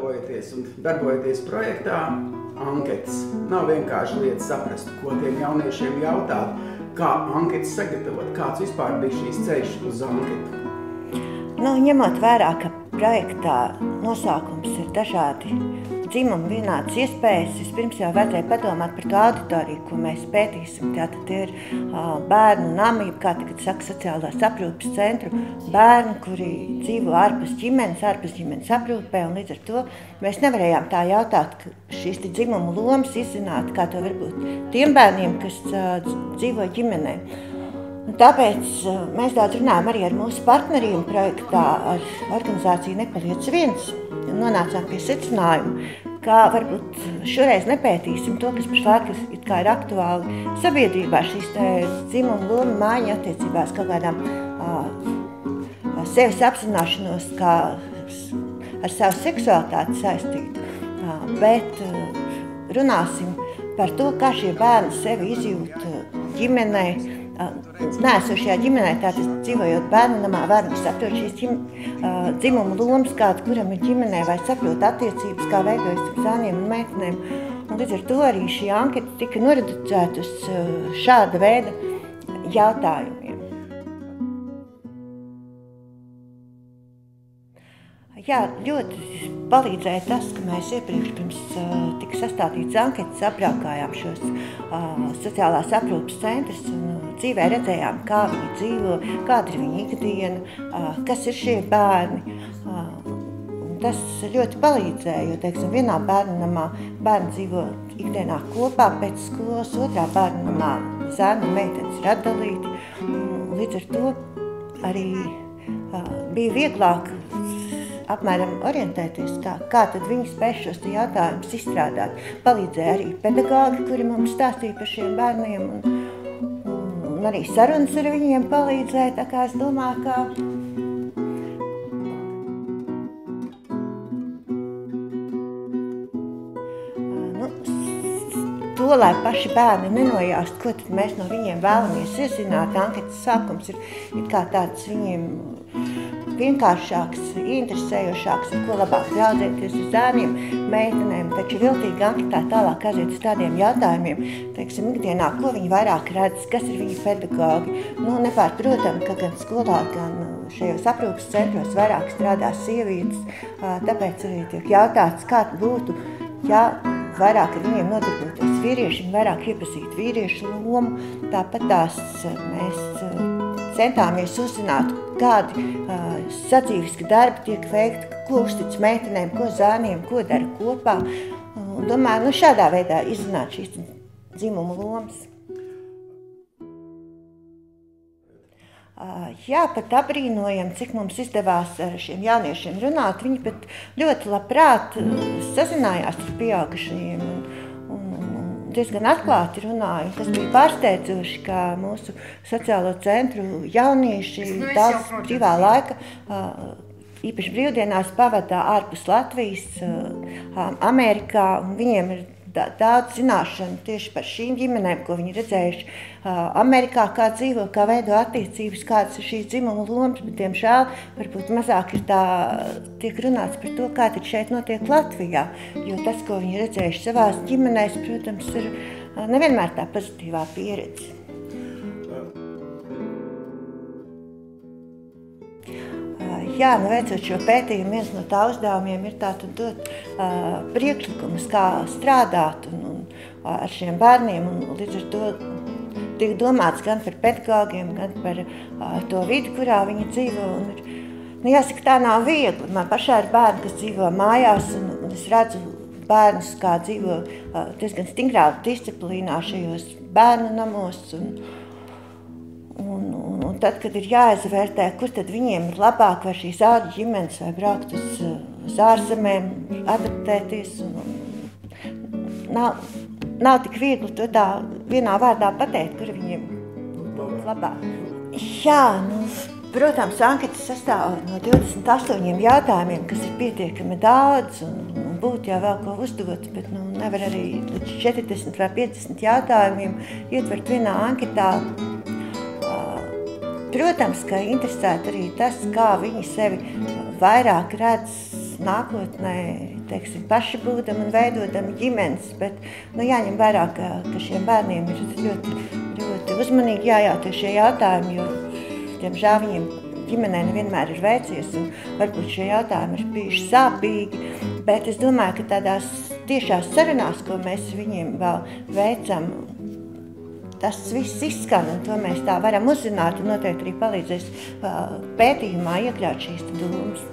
sadarbojaties un darbojaties projektā anketas. Nav vienkārši lietas saprast, ko tiem jauniešiem jautāt, kā anketas sagatavot, kāds vispār bija šīs ceļš uz anketu. Ņemot vērā, ka projektā nosaukums ir dažādi dzimumi, vienādas iespējas, vispirms jau vajadzēja padomāt par to auditoriju, ko mēs pētīsim. Tātad ir bērnu nami, kā tagad saka, sociālās aprūpes centru, bērni, kuri dzīvo ārpus ģimenes aprūpē, un līdz ar to mēs nevarējām tā jautāt, ka šīs dzimumu lomas izzināt, kā to varbūt tiem bērniem, kas dzīvo ģimenē. Tāpēc mēs daudz runājam arī ar mūsu partneriem projektā, ar organizāciju Nepaliec viens, un nonācām pie secinājuma, kā varbūt šoreiz nepētīsim to, kas pašlaik ir aktuāli sabiedrībā, šīs dzimumu loma mājiņa attiecībās kaut kādām sevis apzināšanos, kā ar savu seksualitāti saistītu, bet runāsim par to, kā šie bērni sevi izjūt ģimenē, neesošajā ģimenē, tātad dzīvojot bērnu namā, bērni saprot šīs dzimumu lomas, kāda kuram ir ģimenē, vai saprot attiecības, kā veidojas ar zēniem un meitenēm. Un līdz ar to arī šī anketa tika noreducēta uz šāda veida jautājumiem. Jā, ļoti palīdzēja tas, ka mēs iepriekš pirms tika sastādītas anketas apbraukājām šos sociālās aprūpes centrus un dzīvē redzējām, kā viņi dzīvo, kāda ir viņa ikdiena, kas ir šie bērni. Un tas ļoti palīdzēja, jo, teiksim, vienā bērnu namā bērni dzīvo ikdienā kopā pēc skolas, otrā bērnu namā zēni un meitenes ir atdalīti. Līdz ar to arī bija vieglāk apmēram orientēties, kā tad viņi spēj šos jautājumus izstrādāt. Palīdzēja arī pedagāgi, kuri mums stāstīja par šiem bērniem, un arī sarunas ar viņiem palīdzēja, tā kā es domāju, ka to, lai paši bērni nenojaustu, ko tad mēs no viņiem vēlamies izzināt, anketas sākums ir kā tāds viņiem vienkāršāks, interesējošāks, ar ko labāk draudzēties ar zēniem, meitenēm, taču viltīgi anketā tālāk aiziet uz tādiem jautājumiem, teiksim, ikdienā, ko viņi vairāk redz, kas ir viņu pedagogi. Nepārprotam, ka gan skolā, gan šajos aprūpes centros vairāk strādā sievietes, tāpēc arī tiek jautāts, kā būtu, ja vairāk ar viņiem nodarboties vīrieši, vairāk iepazīt vīriešu lomu, tāpat tās mēs centāmies uzzināt, kādi sadzīviski darbi tiek veikti, ko uztic meitenēm, ko zēniem, ko dara kopā. Un domāju, šādā veidā izzināt šīs dzimumu lomas. Jā, pat abrīnojam, cik mums izdevās ar šiem jauniešiem runāt. Viņi pat ļoti labprāt sazinājās ar pieaugušajiem un diezgan atklāti runāja, kas bija pārsteidzoši, ka mūsu sociālo centru jaunieši daudz brīvā laika, īpaši brīvdienās pavadā ārpus Latvijas, Amerikā, un viņiem ir daudz zināšanu tieši par šīm ģimenēm, ko viņi redzējuši Amerikā, kā dzīvo, kā veido attiecības, kādas ir šīs dzimumu lomas, bet, diemžēl, varbūt mazāk ir tiek runāts par to, kā tad šeit notiek Latvijā, jo tas, ko viņi redzējuši savās ģimenēs, protams, ir nevienmēr tā pozitīvā pieredze. Jā, veicot šo pētījumu, viens no tā uzdevumiem ir tātad dot priekšlikumus, kā strādāt ar šiem bērniem, un līdz ar to tiek domāts gan par pedagogiem, gan par to vidi, kurā viņi dzīvo. Jāsaka, tā nav viegli. Man pašā ir bērni, kas dzīvo mājās, un es redzu bērnus, kā dzīvo diezgan stingrā disciplīnā šajos bērnu namos. Un tad, kad ir jāizvērtē, kur tad viņiem ir labāk, vai šīs ādu ģimenes, vai braukt uz ārzemēm, adaptēties. Nav tik viegli to tā vienā vārdā pateikt, kur viņiem būtu labāk. Jā, protams, anketas sastāv no 28 jautājumiem, kas ir pietiekami daudz, un būtu jau vēl ko uzdot, bet nevar arī līdz 40 vai 50 jautājumiem ietvert vienā anketā. Protams, ka interesētu arī tas, kā viņi sevi vairāk redz nākotnē, teiksim, paši būdam un veidodam ģimenes, bet jāņem vērā, ka šiem bērniem ir ļoti uzmanīgi jājautā šie jautājumi, jo, diemžēl, viņiem ģimenē nevienmēr ir veicies, un varbūt šie jautājumi ir bijuši sāpīgi, bet es domāju, ka tādās tiešās sarunās, ko mēs viņiem vēl veicam, tas viss izskan, un to mēs tā varam uzzināt, un noteikti arī palīdzēs pētījumā iekļaut šīs domas.